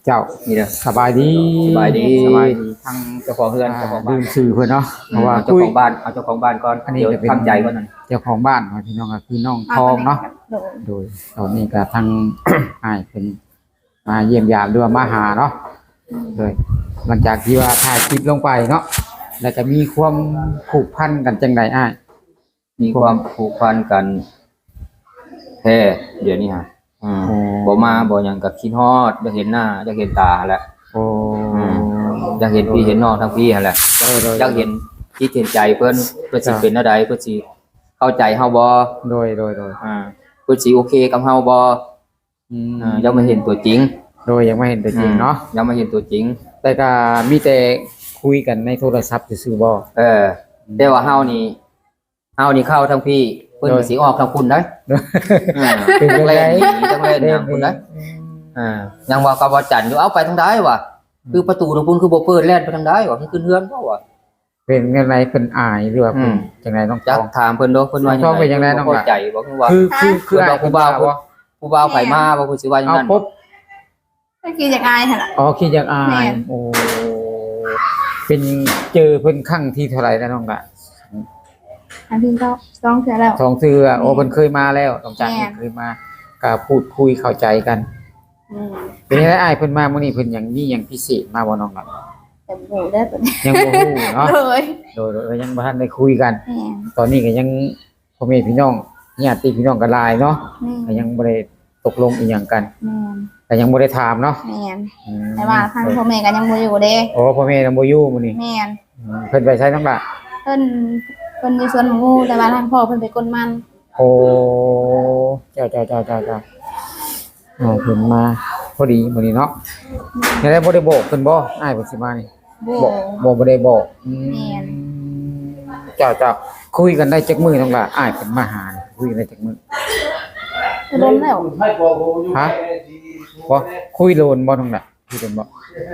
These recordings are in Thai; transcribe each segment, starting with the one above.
เจ้านี่เด้อสบายดีสบายดี ทั้ง เจ้าของเฮือนเจ้าของบ้า ลื น มชื่อเพิ่นเนาะเพราะว่า เจ้าของบ้านเอาเจ้าของบ้านก่อน อันนี้ เดี๋ยว จะเป็น ทำใจก่อนนั่น เจ้าของบ้านของพี่น้องก็คือน้องทองเนาะโดยตอนนี้ก็ทั้ง อ้ายเป็นมาเยี่ยมยามหรือว่ามาหาเนาะโดยหลังจากที่ว่าถ่ายคลิปลงไปเนาะแล้วก็มีความผูกพันกันจังไดอ้าย มีความผูกพันกันแท้เดี๋ยวนี้ฮะบ่มาบ่หยังก็คิดฮอดอยากเห็นหน้าอยากเห็นตาแหละ โอ้ อยากเห็นพี่เห็นน้องทั้งพี่หั่นแหละอยากเห็นคิดเห็นใจเพิ่นสิเป็นจังไดเพิ่นสิเข้าใจเฮาบ่โดยเพิ่นสิโอเคกับเฮาบ่ยังไม่เห็นตัวจริงโดยยังไม่เห็นตัวจริงเนาะยังไม่เห็นตัวจริงแต่ก็มีแต่คุยกันในโทรศัพท์ซื่อๆบ่แต่ว่าเฮานี่เข้าทั้งพี่เพิ่นสิออกทางคุณได้เป็นจังได๋จังได๋ทางคุณได้ยังว่ากับว่าจันอยู่เอาไปทางใดวะคือประตูทางคุณคือบ่เปิดแล่นไปทางใดวะคือขึ้นเฮือนบ่วะเป็นจังได๋เพิ่นอายหรือว่าเพิ่นจังได๋น้องจักถามเพิ่นเด้อเพิ่นว่าจังได๋เป็นจังได๋น้องเข้าใจบ่คือว่าคืออายผู้บ่าวไผมาบ่คือสิว่าอย่างนั้นปุ๊บก็คิดอยากอายหั่นล่ะอ๋อคิดอยากอายโอ้เป็นเจอเพิ่นครั้งที่เท่าไหร่แล้วน้องล่ะอันที่ก็ต้องเทื่อแล้ว2เทื่อโอ้เพิ่นเคยมาแล้วต้องจักเคยมาก็พูดคุยเข้าใจกันเป็นจังได๋อ้ายเพิ่นมามื้อนี้เพิ่นหยังมีหยังพิเศษมาบ่น้องล่ะแต่บ่ได้ตัวนี้ยังบ่ฮู้เนาะโดยยังบ่ทันได้คุยกันตอนนี้ก็ยังพ่อแม่พี่น้องญาติพี่น้องก็หลายเนาะก็ยังบ่ได้ตกลงอีหยังกันก็ยังบ่ได้ถามเนาะแม่นแต่ว่าทางพ่อแม่ก็ยังบ่อยู่เด้โอ้พ่อแม่ยังบ่อยู่มื้อนี้แม่นเพิ่นไปไสน้องล่ะเพิ่นอยู่สวนหมูแต่ว่าทางพ่อเพิ่นไปกลมันโอ้เจ้าอ๋อเพิ่นมาพอดีมื้อนี้เนาะยังได้บ่ได้บอกเพิ่นบ่อ้ายเพิ่นสิมานี่บ่ได้บอกแม่นเจ้าคุยกันได้จักมื้อน้องล่ะอ้ายเพิ่นมาหาคุยกันได้จักมื้อโดนแล้วฮะบ่คุยโดนบ่น้องล่ะคุยโดนบ่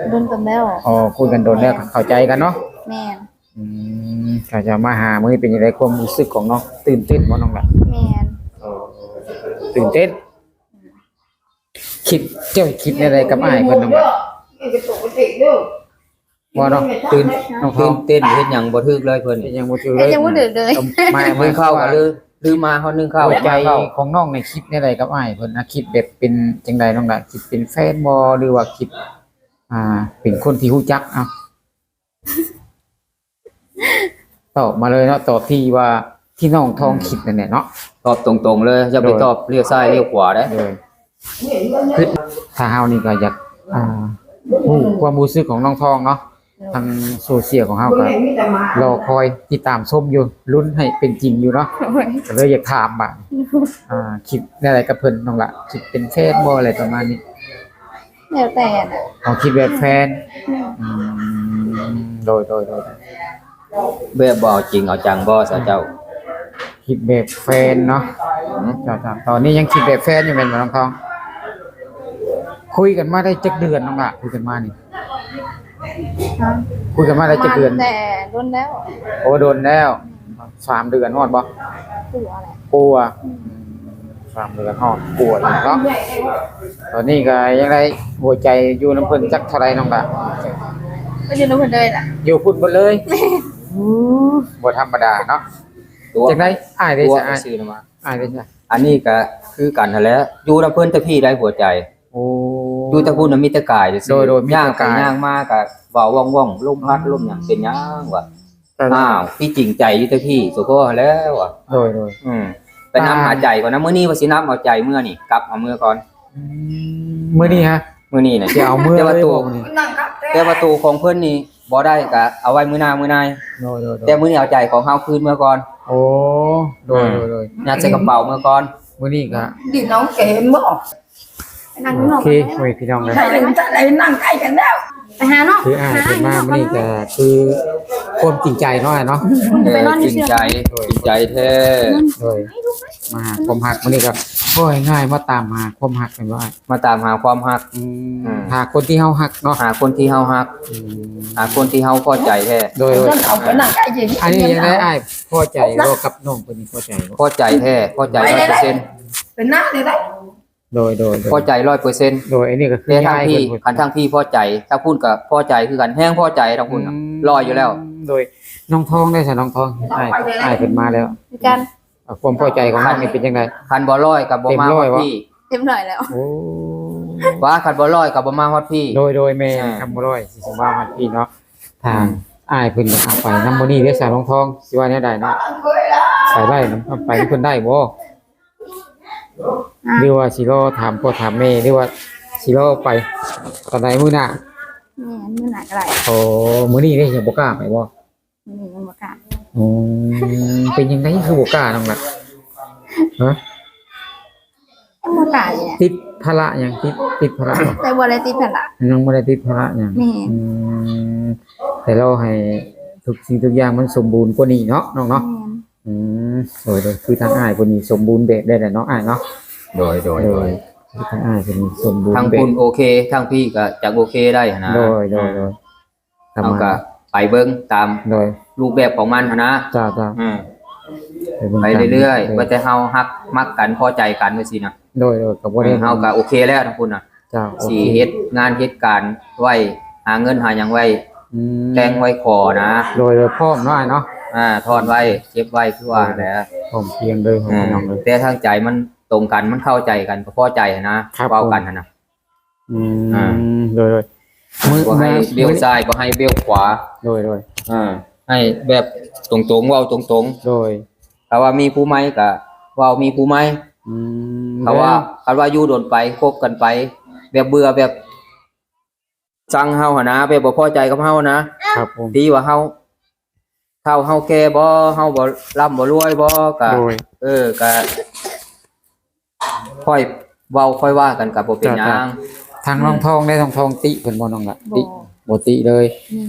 โดนกันแล้วอ๋อคุยกันโดนแล้วเข้าใจกันเนาะแม่นก็จะมาหามื้อนี้เป็นจังได๋ความรู้สึกของน้องตื่นเต้นบ่น้องล่ะแม่นตื่นเต้นคิดอะไรกับอ้ายเพิ่นน้องล่ะบ่เนาะน้องเต้นเฮ็ดหยังบ่ถึกเลยเพิ่นยังบ่ถูกเลยยังบ่ดึกเลยไม่เข้าก็ลืมมาเฮานึงเข้าใจของน้องในคิดอะไรกับอ้ายเพิ่นนะคิดแบบเป็นจังไดน้องล่ะคิดเป็นแฟนบ่หรือว่าคิดเป็นคนที่รู้จักเอ้าตอบมาเลยเนาะตอบที่ว่าที่น้องทองคิดนั่นแหละเนาะตอบตรงๆเลยอย่าไปตอบเลี้ยวซ้ายเลี้ยวขวาเด้คือถ้าเฮานี่ก็อยากความรู้สึกของน้องทองเนาะทางโซเชียลของเฮาก็รอคอยติดตามชมอยู่ลุ้นให้เป็นจริงอยู่เนาะก็เลยอยากถามบ่คิดอะไรกับเพิ่นน้องล่ะคิดเป็นแฟนบ่อะไรประมาณนี้แล้วแต่อ๋อคิดแบบแฟนโดยแบบบ่จริงเอาจังบ่ซะเจ้าคิดแบบแฟนเนาะตอนนี้ยังคิดแบบแฟนอยู่แม่นบ่น้องทองคุยกันมาได้จักเดือนน้องล่ะคุยกันมานี่คุยกันมาได้จักเดือนแต่โดนแล้วโอ้โดนแล้ว3เดือนฮอดบ่กลัว3เดือนฮอดกลัวอีกเนาะตอนนี้ก็ยังได้หัวใจอยู่นำเพิ่นจักเท่าไรน้องล่ะก็อยู่นำเพิ่นเลยล่ะอยู่พุ่นบ่เลยบ่ธรรมดาเนาะจังได๋อ้ายได้ซะอ้ายซื้อมาอ้ายได้ซะอันนี้ก็คือกันนั่นแหละอยู่นำเพิ่นแต่พี่ได้หัวใจโอ้อยู่แต่พุ่นน่ะมีแต่กายโดยย่างไปย่างมาก็เว้าว่องๆลมพัดลมหยังเป็นหยังวะพี่จริงใจอยู่แต่พี่สุโขแล้วอ่ะโดยไปนำหาใจก่อนนะมื้อนี้ว่าสินำเอาใจมื้อนี่กลับเอามื้อก่อนมื้อนี้ฮะมื้อนี้น่ะสิเอามื้อแต่ว่าตู้ของเพิ่นนี่บ่ได้ก็เอาไว้มื้อหน้ามื้อในแต่มื้อนี้เอาใจของเฮาคืนมื้อก่อนโอ้โดยยัดใส่กระเป๋ามื้อก่อนมื้อนี้ก็ดิน้องเก๋บ่นั่งโอเคโอ้ยพี่น้องเลยนั่งใกล้กันแล้วไปหาเนาะคืออ้ายเพิ่นมามื้อนี้ก็คือความจริงใจเนาะเนาะจริงใจแท้โดยมาหาความฮักมื้อนี้ก็โอ้ยง่ายมาตามหาความฮักแม่นบ่มาตามหาความฮักหาคนที่เฮาฮักเนาะหาคนที่เฮาฮักหาคนที่เฮาพอใจแท้โดยอันนี้ยังได้อ้ายพอใจบ่กับน้องเพิ่นนี่พอใจบ่พอใจแท้พอใจ 100% เป็นหน้าเลยได้โ โดย พอใจ 100% โดยอันนี้ก็คือ แต่ทาง ย้าย พี่ เพิ่น คันทางพี่พอใจถ้าพูดก็พอใจคือกันแห้งพอใจทางพุ่นน่ะรออยู่แล้ว โดยน้องทองได้ซะน้องทองอ้ายเพิ่นมาแล้ว คือกัน ความพอใจของน้องนี่เป็นจังได คันบ่ร้อยก็บ่มาฮอดพี่ เต็มหน่อยแล้ว โอ้ ว่าคันบ่ร้อยก็บ่มาฮอดพี่ โดยแม่คำบ่ร้อยสิสมว่ามันพี่เนาะทางอ้ายเพิ่นเอาไปนำบ่นี่เด้อสาวน้องทองสิว่าแนวใดเนาะไปได้นํไปเพิ่นได้บ่หรือว่าสิรอถามพ่อถามแม่หรือว่าสิรอไปตอนใดมื้อหน้า นี่มื้อหน้าก็ได้ โอ้มื้อนี้ได้ยังบ่กล้าไปบ่ มื้อนี้ยังบ่กล้า อ๋อเป็นยังไงคือบ่กล้าน้องล่ะฮะ ยังบ่กล้าอยู่เนี่ย ติดภาระหยังติดภาระบ่ แต่บ่ได้ติดภาระ ยังบ่ได้ติดภาระหยัง แม่ อืมแต่เราให้ทุกสิ่งทุกอย่างมันสมบูรณ์กว่านี้เนาะน้องเนาะอืมโดยคือทางอ้ายคนนี้สมบูรณ์แบบได้แหละเนาะอ้ายเนาะ โดย คือทางอ้ายคนนี้สมบูรณ์ ทาง แบบ คุณโอเคทางพี่ก็จักโอเคได้หั่นนะ โดย เอาก็ไปเบิ่งตาม โดย รูปแบบของมันหั่นนะ จ้า อืมไปเรื่อยๆว่าแต่เฮาฮักมักกันพอใจกันจังซี่นะ โดยก็บ่ได้ เฮาก็โอเคแล้วทางคุณน่ะ จ้า สิเฮ็ดงานเฮ็ดการไว้หาเงินหาหยังไว้ อืม แต่งไว้ขอนะ โดยพร้อมเนาะอ้ายเนาะ ทอนไว้เก็บไว้คือว่าแหละ พร้อมเพรียงเลยของน้องเลย แต่ทางใจมันตรงกันมันเข้าใจกันก็พอใจนะครับ เว้ากันนะ อืม อ่า โดย บ่ให้เบี้ยวซ้ายบ่ให้เบี้ยวขวา โดย ให้แบบตรงๆเว้าตรง โดย ๆถ้าว่ามีผู้ใหม่ก็เว้ามีผู้ใหม่ อืม ถ้าว่าอยู่โดนไปคบกันไป แบบเบื่อแบบสั่งเฮาหั่นนะแบบบ่พอใจกับเฮานะครับ ผม ดีว่าเฮาเฒ่าเฮาแก่บ่เฮาบ่ร่ำบ่รวยบ่ก็ โดย ก็ค่อยเว้าค่อยว่ากันก็บ่เป็นหยัง ทางน้องทองได้ทองทองติเพิ่นบ่น้องล่ะ บ่ ติบ่ติเลย นี่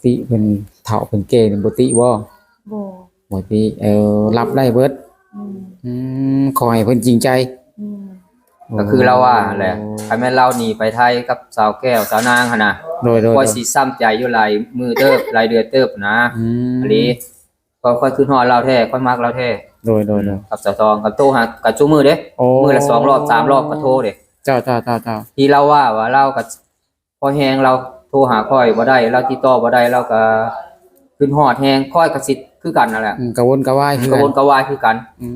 ติเพิ่นเฒ่าเพิ่นแก่เพิ่นบ่ติบ่ บ่ บ่ติรับได้เบิด อืม ขอให้เพิ่นจริงใจ อืม ก็คือเราว่าแหละถ้าแม่นเราหนีไปไทยกับสาวแก้วสาวนางหั่นน่ะ โดย ค่อยสิซ้ำใจอยู่หลายมือเติบหลายเดือนเติบนะ อืม อันนี้ก็ค่อยขึ้นฮอดเราแท้ค่อยมักเราแท้ โดย กับสาวทองกับโทรหากับจุมือเด้ โอ้ มือละ2รอบ3รอบก็โทรเด้ เจ้า ที่เราว่าเรากับพอแฮงเราโทรหาค่อยบ่ได้เราติดต่อบ่ได้เราก็ขึ้นฮอดแฮงค่อยก็สิคือกันนั่นแหละ กระวนกระวายคือก ระวนกระวายคือกัน อื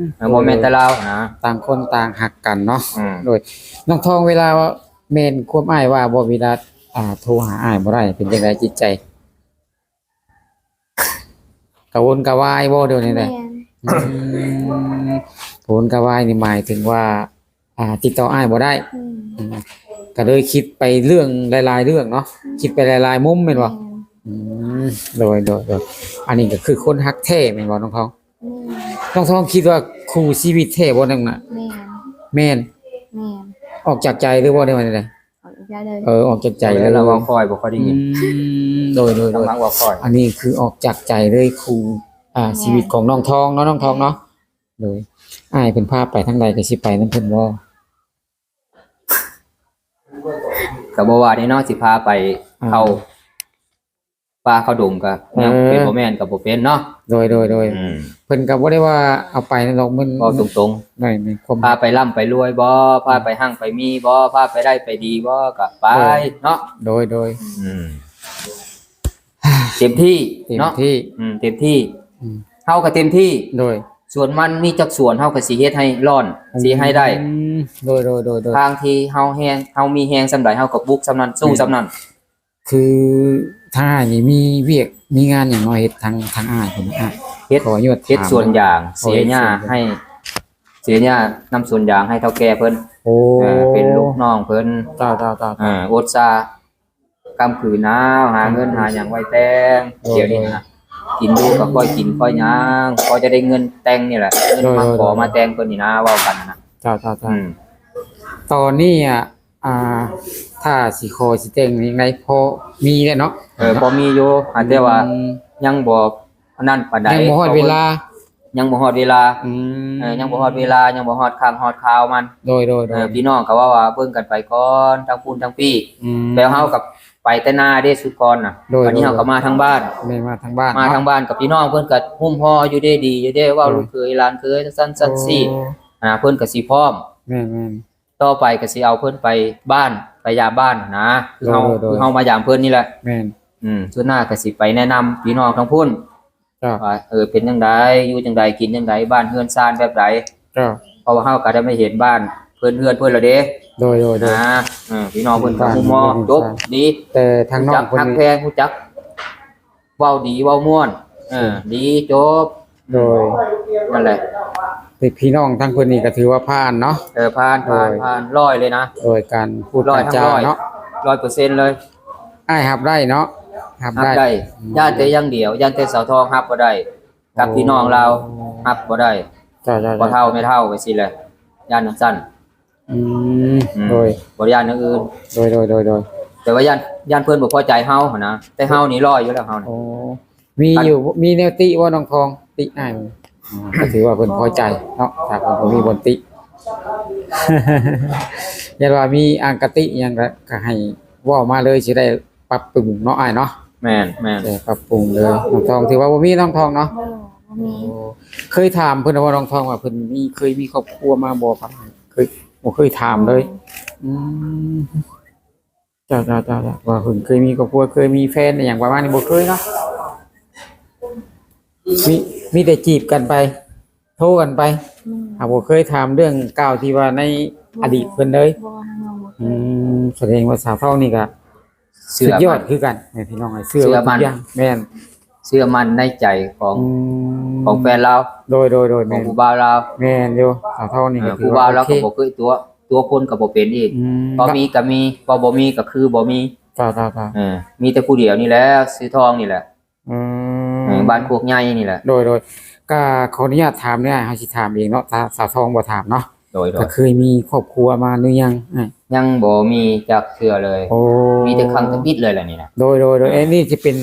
ม บ่แม่นแต่เรานะ ต่างคนต่างหักกันเนาะ อืม โดยน้องทองเวลาว่าแม่นควบอ้ายว่าบ่เวลาโทรหาอ้ายบ่ได้เป็นจังไดจิตใจกระวนกระวายบ่เดี๋ยวนี้แหละ แม่น กระวนกระวายนี่หมายถึงว่าติดต่ออ้ายบ่ได้ อืม อืมก็เลยคิดไปเรื่องหลายๆเรื่องเนาะคิดไปหลายๆมุมแม่นบ่อืมโดยอันนี้ก็คือคนฮักแท้แม่นบ่น้องทอง น้องทองคิดว่าคู่ชีวิตแท้บ่นั่นน่ะ แม่น แม่น แม่น ออกจากใจหรือว่าได้ว่าได เอาอีกได้เลย ออกจากใจ ใจ เลย เราเว้าค่อยบ่ค่อยได้ยิน โดย ต้องมักเว้าค่อย อันนี้คือออกจากใจเลยครูชีวิตของน้องทองเนาะน้องทองเนาะโดยอ้ายเพิ่นพาไปทางใดก็สิไปนำเพิ่นบ่ ก็บ่ว่านี่เนาะสิพาไปเข้าป่าเข้าดงก็ยังเป็นบ่แม่นก็บ่เป็นเนาะ โดยเพิ่นก็บ่ได้ว่าเอาไปนั่นหรอกมัน เว้าตรง ได้ในความ ๆพาไปร่ำไปรวยบ่พาไปหั่งไปมีบ่พาไปได้ไปดีบ่ก็ไปเนาะ โดย เต็มที่ เต็ม เนาะ ที่ เต็มที่ อืม เฮาก็เต็มที่ โดย ส่วนมันมีจักส่วนเฮาก็สิเฮ็ดให้ร้อนสิให้ได้ โดย ทางที่เฮามีแฮงส่ำใดเฮาก็บุกส่ำนั้นสู้ส่ำนั้น คือถ้านี่มีเวียกมีงานอย่างน้อยเฮ็ดทางอ้ายพุ่นน่ะ เฮ็ด ขออนุญาต เฮ็ด ถาม ส่วนอย่าง ขอ เสียหญ้า เฮ็ดส่วน ให้เสียหญ้านำส่วนอย่างให้เฒ่าแก่เพิ่น โอ้ เป็นลูกน้องเพิ่น จ้า อดซากำคืนหนาวหาเงินหาหยังไว้แต่ง โอ้ เดี๋ยวนี้นะกินดูก็ค่อยกินค่อยหยังพอจะได้เงินแต่งนี่แหละเงินมาขอมาแต่งเพิ่นนี่นะเว้ากันนะ จ้า อืม ตอนนี้ถ้าสิขอสิแต่งยังไงพอมีแล้วเนาะ พอมีอยู่อาจจะว่ายังบ่อันนั้นปานใด ยังบ่ฮอดเวลา ยังบ่ฮอดเวลา อืม ยังบ่ฮอดเวลายังบ่ฮอดข้างฮอดข่าวมัน โดย พี่น้องก็ว่าเบิ่งกันไปก่อนทั้งพูนทั้งพี่ อืม แล้วเฮากับไปแต่หน้าเด้สุดก่อนน่ะ โดย วันนี้เฮาก็มาทางบ้าน แม่มาทางบ้าน มาทางบ้านกับพี่น้องเพิ่นก็หุ้มห่ออยู่เด้ดีอยู่เด้ว่าลูกเคยหลานเคยซั่นซี่เพิ่นก็สิพร้อม แม่ ต่อไปก็สิเอาเพิ่นไปบ้านไปยามบ้านนะคือเฮา โดย คือเฮามายามเพิ่นนี่แหละ แม่น ส่วนหน้าก็สิไปแนะนำพี่น้องทั้งพุ่น ก็ ว่าเป็นจังไดอยู่จังไดกินจังไดบ้านเฮือนซ่านแบบใด ก็ เพราะว่าเฮาก็ได้ไม่เห็นบ้านเพิ่นแล้วเด้ โดยโดย นะพี่น้องเพิ่นก็ฮู้มอจบดี แต่ทางน้อ จั ง ก คน ฮัก นี้ แพงฮู้จักเว้าดีเว้าม่วนดีจบ โดย นั่นแหละ พี่น้องทั้งคนนี้ก็ถือว่าผ่านเนาะ ผ่านร้อยเลยนะ โดยการพูด ร้อย การ ทั้ง จา ร้อย เนาะ 100%เลย อ้ายรับได้เนาะรับ รับ ได้ ได้ย่านแต่อย่างเดียวย่านแต่สาวทองรับบ่ได้กับพี่น้องเรารับบ่ได้ จ้า บ่เท่าไม่เท่าไปสิแหละย่านสั้น โดย บ่ย่านอย่างอื่น โดย แต่ว่าย่านเพิ่นบ่พอใจเฮาหั่นนะแต่เฮานี่ร้อยอยู่แล้วเฮานี่ โอ้มีอยู่มีแนวติว่าน้องทองติอ้ายก็ถือว่าเพิ่นพอใจเนาะถ้าเพิ่นบ่มีบนติ อย่าว่ามีอังกติหยังก็ให้เว้ามาเลยสิได้ปรับปรุงเนาะอ้ายเนาะ แม่น ได้ปรับปรุงเลยน้องทองถือว่าบ่มีน้องทองเนาะ บ่มี เคยถามเพิ่นว่าน้องทองว่าเพิ่นเคยมีครอบครัวมาบ่ครับเคยบ่เคยถามเลยอืมจ้าว่าเพิ่นเคยมีครอบครัวเคยมีแฟนอหย่างประมาณนี้บ่เคยเนาะมีแต่จีบกันไป โทรกันไปบ่เคยถามเรื่องเก่าวที่ว่าในอดีตเพิ่นเลย บ่ทางน้องบ่ แสดงว่าสาวเท่านี่ก็ เชื่ สุ อ ดยอ มั ด น คือกันแม่พี่น้องเชื่อว่าทุกอย่างแม่น เชื่อมันในใจของ ของ แฟนเรา โดย ขอ แม่ ง น ผู้บ่าวเรา แม่นอยู่สาวเท่านี่ก็ถื ผู้ อ บ่า ว่าว เรา โอเค ก็บ่เคยตัวคนก็บ่เป็นอีกพอมีก็มีพอบ่มีก็คือบ่มี จ้า มีแต่ผู้เดียวนี่แหละซื้อทองนี่แหละบ้านพวกใหญ่นี่แหละ โดยก็ขออนุญาตถามเนี่ยเฮาสิถามเองเนาะถ้าสาวทองบ่ถามเนาะ โดย ก็เคยมีครอบครัวมาหรือยัง ยังบ่มีจักเทื่อเลย โอ้ มีแต่ครั้งตะบิดเลยล่ะนี่นะ โดยเอ้นี่จะเป็น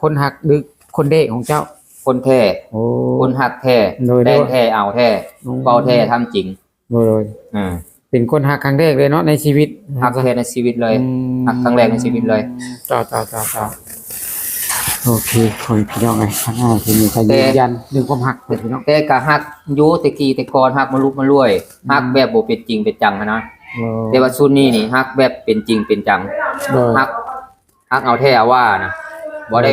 คนหักหรือคนเด็กของเจ้า คนแท้ โอ้ คนหักแท้ โดย แดงแท้เอาแท้เว้าแท้ทำจริง โดย อืม เป็นคนหักครั้งแรกเลยเนาะในชีวิต หักแท้ในชีวิตเลยหักครั้งแรกในชีวิตเลย จ้าโอเคขอให้พี่น้องไงข้างหน้าที่มีใครยืนยันเรื่องความหักเลยพี่น้อง แต่ก็หักอยู่แต่กี้แต่ก่อนหักมาลุกมารวยหักแบบบ่เป็นจริงเป็นจังหั้นนะแต่ว่าซุนนี้นี่หักแบบเป็นจริงเป็นจัง โดย หักเอาแท้เอาว่านะบ่ได้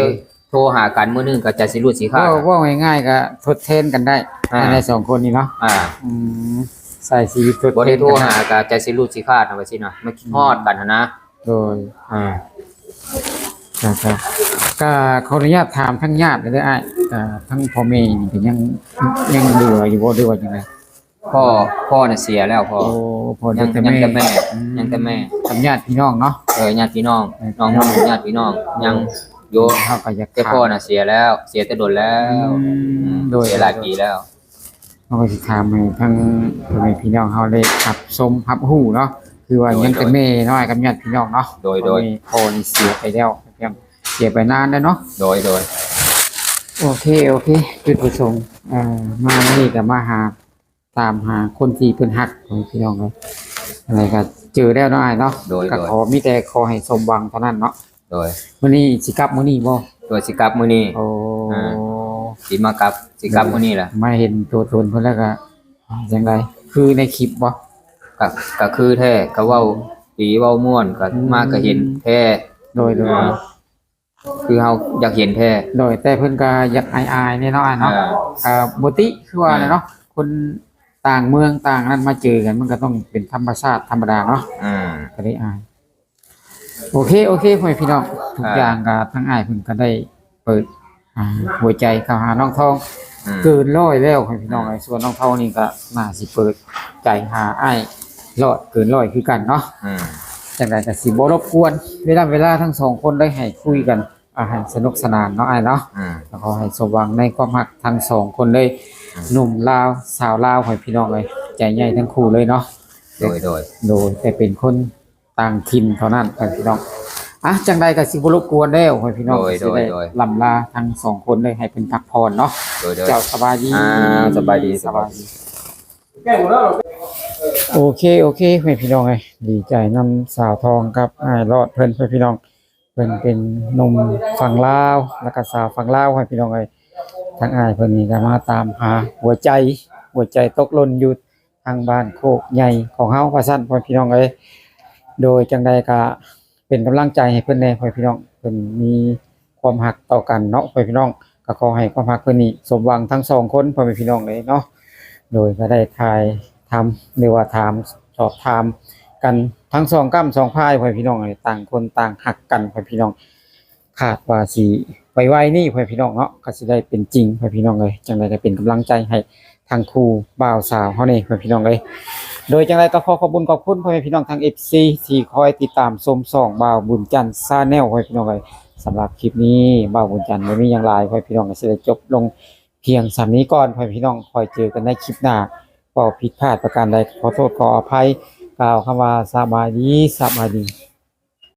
โทรหากันมื้อนึงก็จะสิรู้สิค่า ว่าง่ายๆก็ทดแทนกันได้ในสองคนนี้เนาะ ใส่ชีวิตทด บ่ แท ได้ น โทร กัน หาก็จะสิรู้สิค่านะว่าสินะมันคิดฮอดกันหั้นนะ โดยครับก็ขออนุญาตถามทั้งญาติเลยเด้ออ้ายทั้งพ่อแม่นี่เป็นยังเหลืออยู่บ่หรือว่าจังได พ่อน่ะเสียแล้วพ่อ โอ้พ่อ ยัง แต่ แต่ แม่ แม่ยังแต่แม่ กับญาติพี่น้องเนาะ ญาติพี่น้องน้องญาติพี่น้องยังโย เฮาก็อยาก แต่พ่อน่ะเสียแล้วเสียแต่โดนแล้วโดย เสียหลายปีแล้ว เฮาก็สิถามให้ทั้งพ่อแม่พี่น้องเฮาได้รับชมรับรู้เนาะคือว่ายังแต่แม่น้อยกับญาติพี่น้องเนาะ โดย พ่อนี่เสียไปแล้วเพียงเสียไปนานแล้วเนาะ โดย โอเคจุดประสงค์มานี่ก็มาหาตามหาคนที่เพิ่นฮักของพี่น้องเลยอะไรก็เจอแล้วเนาะอ้ายเนาะ โดย ก็ขอมีแต่ขอให้สมหวังเท่านั้นเนาะ โดย มื้อนี้สิกลับมื้อนี้บ่ ตัวสิกลับมื้อนี้ โอ้ สิมากลับสิกลับมื้อนี้แหละ มาเห็นตัวตนเพิ่นแล้วก็จังไดคือในคลิปบ่ ก็คือแท้ก็เว้าดีเว้าม่วนก็มาก็เห็นแท้ โดย คือเฮาอยากเห็นแท้ แต่เพิ่นก็อยากอายๆเนี่ยเนาะอ้ายเนาะบ่ติคือว่าเนาะคนต่างเมืองต่างนั้นมาเจอกันมันก็ต้องเป็นธรรมชาติธรรมดาเนาะ ก็ได้อายโอเคพ่อแม่พี่น้องทุกอย่างก็ทั้งอ้ายเพิ่นก็ได้เปิดหัวใจเข้าหาน้องทองเกินร้อยแล้วให้พี่น้องส่วนน้องทองนี่ก็น่าสิเปิดใจหาอ้ายรอดเกินร้อยคือกันเนาะจังได๋ก็สิบ่รบกวนเวลาทั้งสองคนได้ให้คุยกันให้สนุกสนานเนาะอ้ายเนาะแล้วขอให้สมหวังในความรักทั้งสองคนเลยหนุ่มลาวสาวลาวให้พี่น้องเลยใจใหญ่ทั้งคู่เลยเนาะโดยแต่เป็นคนต่างถิ่นเท่านั้นพี่น้องจังใดก็สิบ่รบกวนแล้วให้พี่น้องสิได้ลำลาทั้งสองคนเลยให้เพิ่นพักผ่อนเนาะเจ้าสบายดี สบายดี โอเคให้พี่น้องเอ้ยดีใจนำสาวทองกับอ้ายรอดเพิ่นพี่น้องเพิ่นเป็นหนุ่มฝั่งลาวแล้วก็สาวฝั่งลาวให้พี่น้องเอ้ยทั้งอ้ายเพิ่นนี่ก็มาตามหาหัวใจตกหล่นอยู่ ทางบ้านโคกใหญ่ของเฮาว่าซั่นพ่อพี่น้องเอ้ยโดยจังใดก็เป็นกำลังใจให้เพิ่นแน่พ่อพี่น้องเพิ่นมีความรักต่อกันเนาะพ่อพี่น้องก็ขอให้ความรักเพิ่นนี่สมหวังทั้งสองคนพ่อแม่พี่น้องเลยเนาะโดยก็ได้ถ่ายทำหรือว่าถามสอบถามกันทั้งสองกั้มสองพายพ่อพี่น้องเลยต่างคนต่างหักกันพ่อพี่น้องคาดว่าสิไวๆนี่พ่อพี่น้องเนาะก็สิได้เป็นจริงพ่อพี่น้องเลยจังไดก็เป็นกำลังใจให้ทางครูบ่าวสาวเฮานี่พ่อพี่น้องเลยโดยจังไดก็ขอขอบคุณพ่อแม่พี่น้องทาง FC ที่คอยติดตามชมส่องบ่าวบุญจันทร์ชาแนลพ่อพี่น้องเลยสำหรับคลิปนี้บ่าวบุญจันทร์บ่มีหยังหลายพ่อพี่น้องก็สิได้จบลงเพียงสำนี้ก่อนพ่อพี่น้องคอยเจอกันในคลิปหน้าก็ผิดพลาดประการใดขอโทษขออภัยกล่าวคำว่าสบายดี